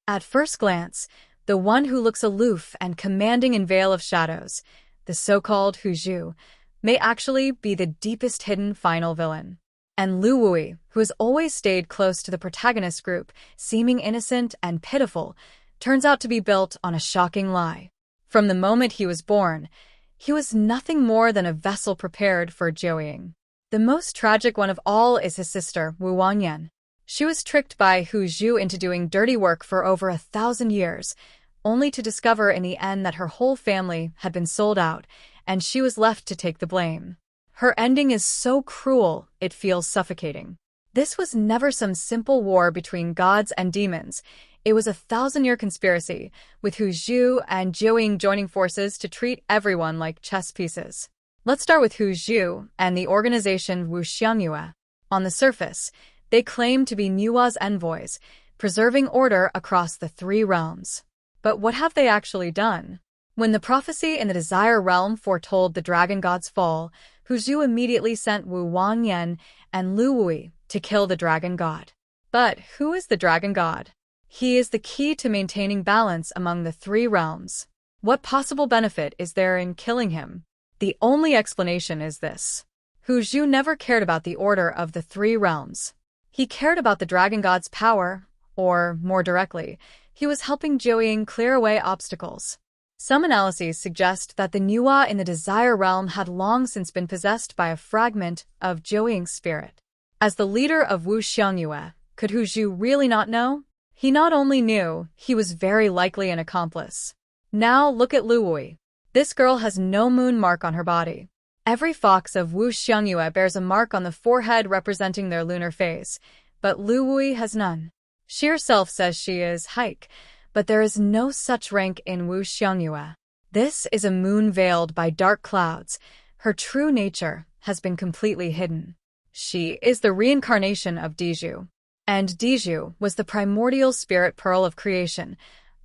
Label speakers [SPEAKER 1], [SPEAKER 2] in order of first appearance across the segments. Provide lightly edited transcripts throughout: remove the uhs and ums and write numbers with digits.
[SPEAKER 1] At first glance, the one who looks aloof and commanding in Veil of Shadows, the so-called Hu Zhu, may actually be the deepest hidden final villain. And Lu Wui, who has always stayed close to the protagonist group, seeming innocent and pitiful, turns out to be built on a shocking lie. From the moment he was born, he was nothing more than a vessel prepared for Jiuying. The most tragic one of all is his sister, Wangyan. She was tricked by Hu Zhu into doing dirty work for over 1,000 years, only to discover in the end that her whole family had been sold out, and she was left to take the blame. Her ending is so cruel, it feels suffocating. This was never some simple war between gods and demons. It was a 1,000-year conspiracy, with Hu Zhu and Jiuying joining forces to treat everyone like chess pieces. Let's start with Hu Zhu and the organization Wu Xiang Yue. On the surface, they claim to be Nua's envoys, preserving order across the 3 realms. But what have they actually done? When the prophecy in the Desire Realm foretold the dragon god's fall, Hu Zhu immediately sent Wang Yan and Lu Wui to kill the dragon god. But who is the dragon god? He is the key to maintaining balance among the 3 realms. What possible benefit is there in killing him? The only explanation is this. Hu Zhu never cared about the order of the 3 realms. He cared about the dragon god's power, or, more directly, he was helping Jiuying clear away obstacles. Some analyses suggest that the Nua in the Desire Realm had long since been possessed by a fragment of Jiuying's spirit. As the leader of Wu Xiang Yue, could Hu Zhu really not know? He not only knew, he was very likely an accomplice. Now look at Lu Wui. This girl has no moon mark on her body. Every fox of Wu Xiang Yue bears a mark on the forehead representing their lunar phase, but Lu Wui has none. She herself says she is Haik, but there is no such rank in Wu Xiang Yue. This is a moon veiled by dark clouds. Her true nature has been completely hidden. She is the reincarnation of Dizhu. And Dizhu was the primordial spirit pearl of creation,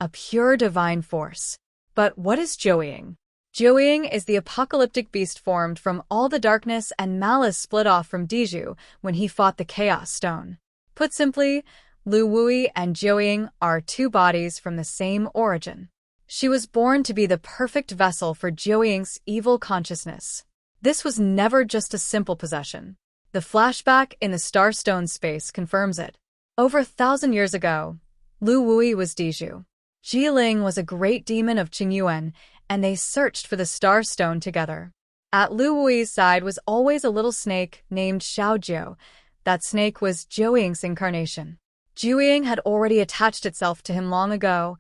[SPEAKER 1] a pure divine force. But what is Jiuying? Jiuying is the apocalyptic beast formed from all the darkness and malice split off from Dizhu when he fought the Chaos Stone. Put simply, Lu Wui and Jiuying are 2 bodies from the same origin. She was born to be the perfect vessel for Jiuying's evil consciousness. This was never just a simple possession. The flashback in the Starstone space confirms it. Over 1,000 years ago, Lu Wui was Dizhu. Ji Ling was a great demon of Qingyuan, and they searched for the Starstone together. At Lu Wui's side was always a little snake named Xiao Jiu. That snake was Jiuying's incarnation. Jiuying had already attached itself to him long ago,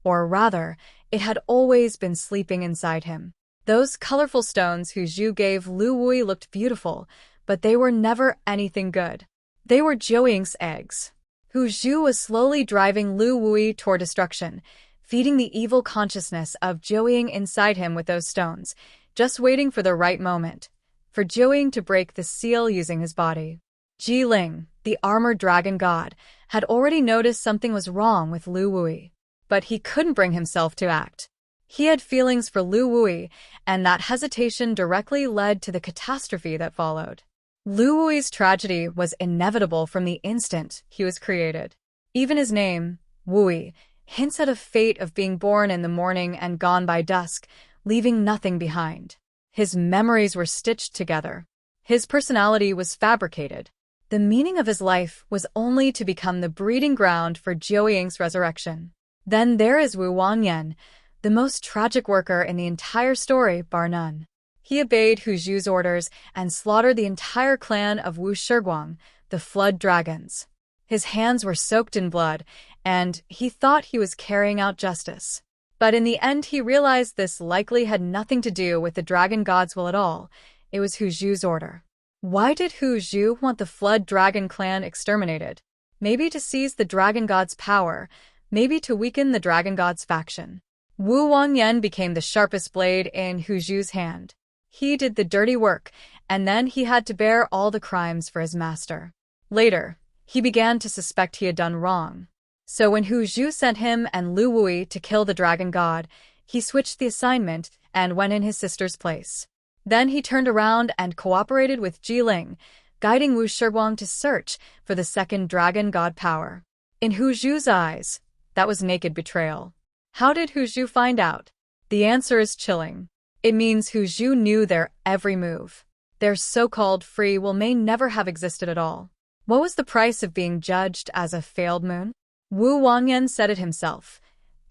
[SPEAKER 1] or rather, it had always been sleeping inside him. Those colorful stones Hu Zhu gave Lu Wui looked beautiful, but they were never anything good. They were Jiuying's eggs. Hu Zhu was slowly driving Lu Wui toward destruction, feeding the evil consciousness of Jiuying inside him with those stones, just waiting for the right moment, for Jiuying to break the seal using his body. Ji Ling, the armored dragon god, had already noticed something was wrong with Lu Wui, but he couldn't bring himself to act. He had feelings for Lu Wui, and that hesitation directly led to the catastrophe that followed. Lu Wui's tragedy was inevitable from the instant he was created. Even his name, Wui, hints at a fate of being born in the morning and gone by dusk, leaving nothing behind. His memories were stitched together. His personality was fabricated. The meaning of his life was only to become the breeding ground for Jiuying's resurrection. Then there is Wang Yan, the most tragic worker in the entire story, bar none. He obeyed Hu Zhu's orders and slaughtered the entire clan of Wu Shi Guang, the Flood Dragons. His hands were soaked in blood, and he thought he was carrying out justice. But in the end he realized this likely had nothing to do with the dragon god's will at all. It was Hu Zhu's order. Why did Hu Zhu want the Flood Dragon clan exterminated? Maybe to seize the dragon god's power, maybe to weaken the dragon god's faction. Wang Yan became the sharpest blade in Hu Zhu's hand. He did the dirty work, and then he had to bear all the crimes for his master. Later, he began to suspect he had done wrong. So when Hu Zhu sent him and Lu Wui to kill the dragon god, he switched the assignment and went in his sister's place. Then he turned around and cooperated with Ji Ling, guiding Wu Shi Guang to search for the second dragon god power. In Hu Zhu's eyes, that was naked betrayal. How did Hu Zhu find out? The answer is chilling. It means Hu Zhu knew their every move. Their so-called free will may never have existed at all. What was the price of being judged as a failed moon? Wang Yan said it himself.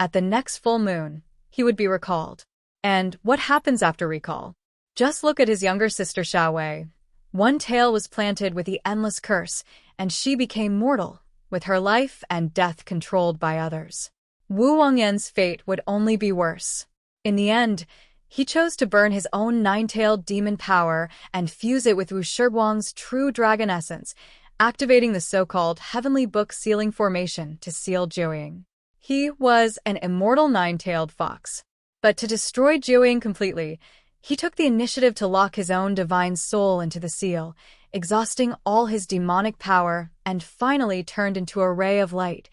[SPEAKER 1] At the next full moon, he would be recalled. And what happens after recall? Just look at his younger sister Xiao Wei. One tail was planted with the endless curse, and she became mortal, with her life and death controlled by others. Wang Yan's fate would only be worse. In the end, he chose to burn his own nine-tailed demon power and fuse it with Wu Shi Guang's true dragon essence, activating the so-called heavenly book sealing formation to seal Jiuying. He was an immortal nine-tailed fox. But to destroy Jiuying completely, he took the initiative to lock his own divine soul into the seal, exhausting all his demonic power, and finally turned into a ray of light,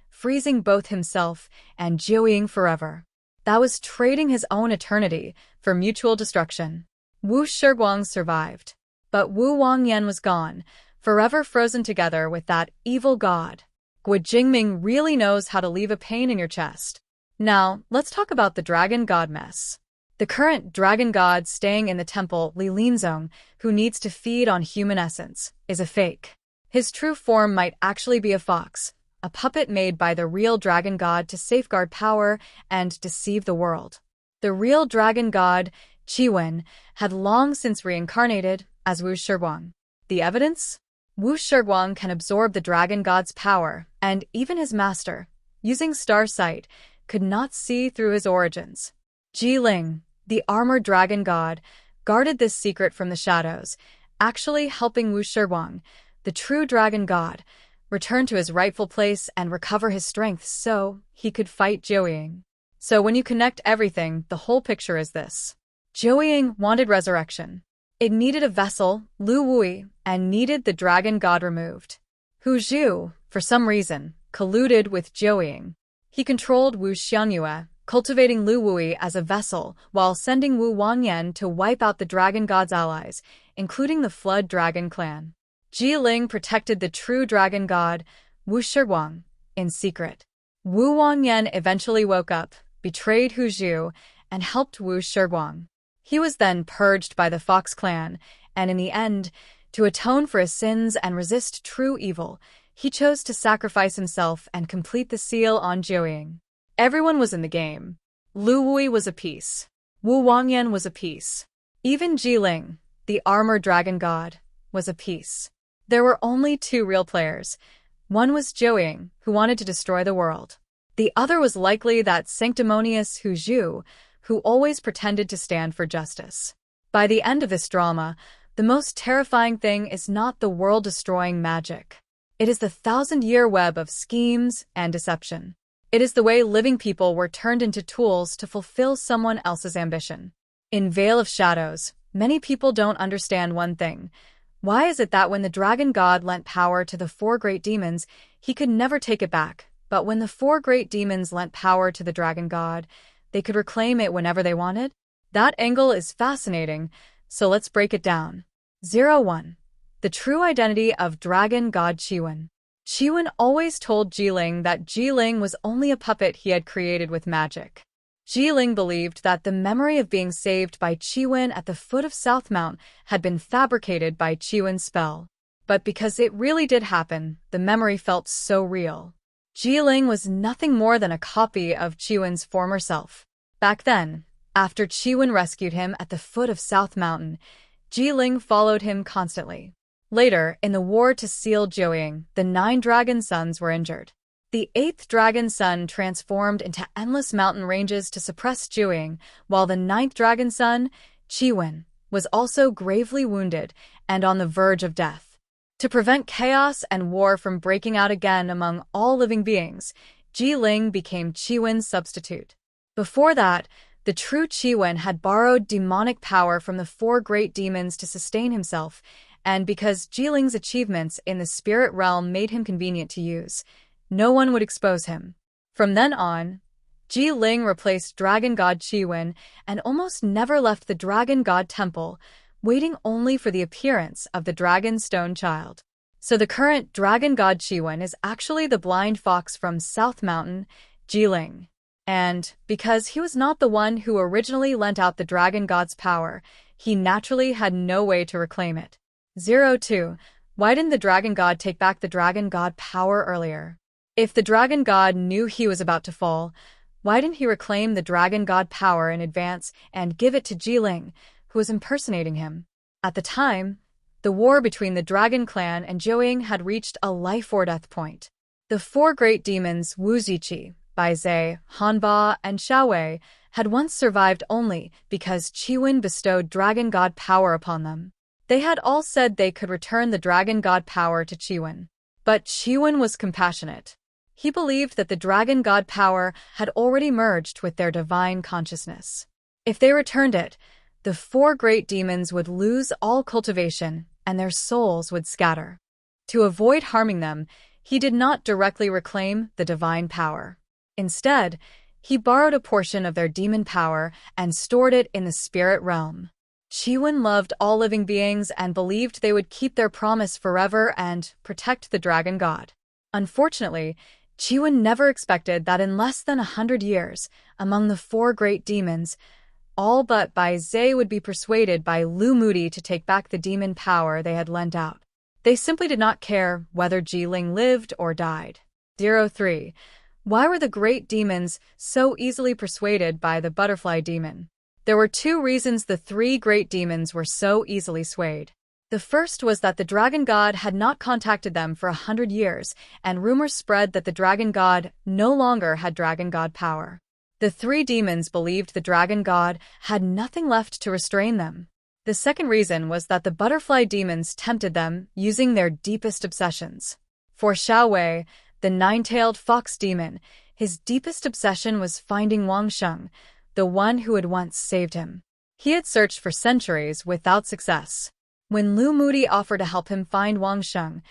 [SPEAKER 1] freezing both himself and Jiuying forever. That was trading his own eternity for mutual destruction. Wu Shi Guang survived, but Wang Yan was gone, forever frozen together with that evil god. Gu Jingming really knows how to leave a pain in your chest. Now, let's talk about the dragon god mess. The current dragon god staying in the temple Li Linzong, who needs to feed on human essence, is a fake. His true form might actually be a fox, a puppet made by the real dragon god to safeguard power and deceive the world. The real dragon god, Wen, had long since reincarnated as Wu Shi Guang. The evidence? Wu Shi Guang can absorb the dragon god's power, and even his master, using star sight, could not see through his origins. Ji Ling, the armored dragon god, guarded this secret from the shadows, actually helping Wu Shi Guang, the true dragon god, return to his rightful place and recover his strength so he could fight Jiuying. So when you connect everything, the whole picture is this. Jiuying wanted resurrection. It needed a vessel, Lu Wui, and needed the dragon god removed. Hu Zhu, for some reason, colluded with Jiuying. He controlled Wu Xiang Yue, cultivating Lu Wui as a vessel while sending Wang Yan to wipe out the dragon god's allies, including the Flood Dragon clan. Ji Ling protected the true dragon god, Wu Shi Guang, in secret. Wang Yan eventually woke up, betrayed Hu Zhu, and helped Wu Shi Guang. He was then purged by the Fox clan, and in the end, to atone for his sins and resist true evil, he chose to sacrifice himself and complete the seal on Jiuying. Everyone was in the game. Lu Wui was a piece. Wang Yan was a piece. Even Ji Ling, the armored dragon god, was a piece. There were only two real players. One was Jiuying, who wanted to destroy the world. The other was likely that sanctimonious Hu Zhu, who always pretended to stand for justice. By the end of this drama, the most terrifying thing is not the world-destroying magic. It is the 1,000-year web of schemes and deception. It is the way living people were turned into tools to fulfill someone else's ambition. In Veil of Shadows, many people don't understand one thing. Why is it that when the dragon god lent power to the four great demons, he could never take it back, but when the four great demons lent power to the dragon god, they could reclaim it whenever they wanted? That angle is fascinating, so let's break it down. 01. The true identity of dragon god Wen. Wen always told Ji Ling that Ji Ling was only a puppet he had created with magic. Ji Ling believed that the memory of being saved by Wen at the foot of South Mount had been fabricated by Wen's spell. But because it really did happen, the memory felt so real. Ji Ling was nothing more than a copy of Wen's former self. Back then, after Wen rescued him at the foot of South Mountain, Ji Ling followed him constantly. Later, in the war to seal Jiuying, the 9 dragon sons were injured. The 8th dragon son transformed into endless mountain ranges to suppress Jiuying, while the 9th dragon son, Wen, was also gravely wounded and on the verge of death. To prevent chaos and war from breaking out again among all living beings, Ji Ling became Wen's substitute. Before that, the true Wen had borrowed demonic power from the 4 great demons to sustain himself, and because Ji Ling's achievements in the spirit realm made him convenient to use, no one would expose him. From then on, Ji Ling replaced Dragon God Wen and almost never left the Dragon God Temple, waiting only for the appearance of the Dragon Stone Child. So the current dragon god Qiwen is actually the blind fox from South Mountain, Ji Ling. And because he was not the one who originally lent out the dragon god's power, he naturally had no way to reclaim it. 02. Why didn't the dragon god take back the dragon god power earlier? If the dragon god knew he was about to fall, why didn't he reclaim the dragon god power in advance and give it to Ji Ling, who was impersonating him? At the time, the war between the Dragon Clan and Zhouying had reached a life-or-death point. The four great demons Wu Ziqi, Bai Zhe, Hanba, and Xiao Wei had once survived only because Qiwen bestowed dragon god power upon them. They had all said they could return the dragon god power to Qiwen. But Qiwen was compassionate. He believed that the dragon god power had already merged with their divine consciousness. If they returned it, the four great demons would lose all cultivation and their souls would scatter. To avoid harming them, he did not directly reclaim the divine power. Instead, he borrowed a portion of their demon power and stored it in the spirit realm. Qiwen loved all living beings and believed they would keep their promise forever and protect the dragon god. Unfortunately, Qiwen never expected that in less than 100 years, among the four great demons, all but Bai Zhe would be persuaded by Lu Mudi to take back the demon power they had lent out. They simply did not care whether Ji Ling lived or died. 03. Why were the great demons so easily persuaded by the butterfly demon? There were two reasons the three great demons were so easily swayed. The first was that the dragon god had not contacted them for 100 years, and rumors spread that the dragon god no longer had dragon god power. The three demons believed the dragon god had nothing left to restrain them. The second reason was that the butterfly demons tempted them using their deepest obsessions. For Xiao Wei, the nine-tailed fox demon, his deepest obsession was finding Wang Sheng, the one who had once saved him. He had searched for centuries without success. When Lu Mudi offered to help him find Wang Sheng,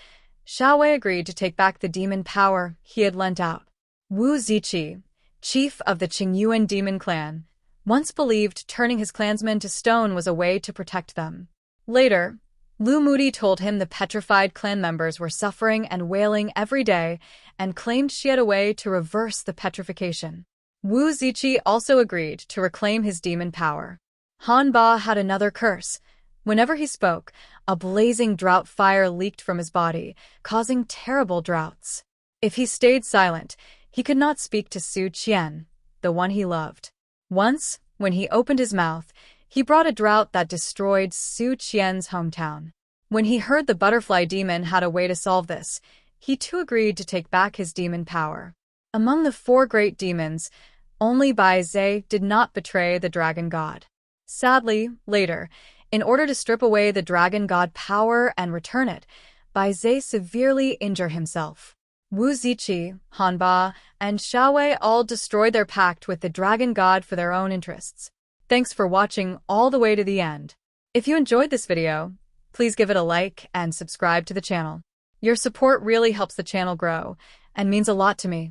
[SPEAKER 1] Xiao Wei agreed to take back the demon power he had lent out. Wu Ziqi, chief of the Qingyuan demon clan, once believed turning his clansmen to stone was a way to protect them. Later, Lu Mudi told him the petrified clan members were suffering and wailing every day and claimed she had a way to reverse the petrification. Wu Ziqi also agreed to reclaim his demon power. Hanba had another curse. Whenever he spoke, a blazing drought fire leaked from his body, causing terrible droughts. If he stayed silent, he could not speak to Su Qian, the one he loved. Once, when he opened his mouth, he brought a drought that destroyed Su Qian's hometown. When he heard the butterfly demon had a way to solve this, he too agreed to take back his demon power. Among the four great demons, only Bai Zhe did not betray the dragon god. Sadly, later, in order to strip away the dragon god power and return it, Bai Zhe severely injured himself. Wu Ziqi, Hanba, and Xiao Wei all destroyed their pact with the dragon god for their own interests. Thanks for watching all the way to the end. If you enjoyed this video, please give it a like and subscribe to the channel. Your support really helps the channel grow and means a lot to me.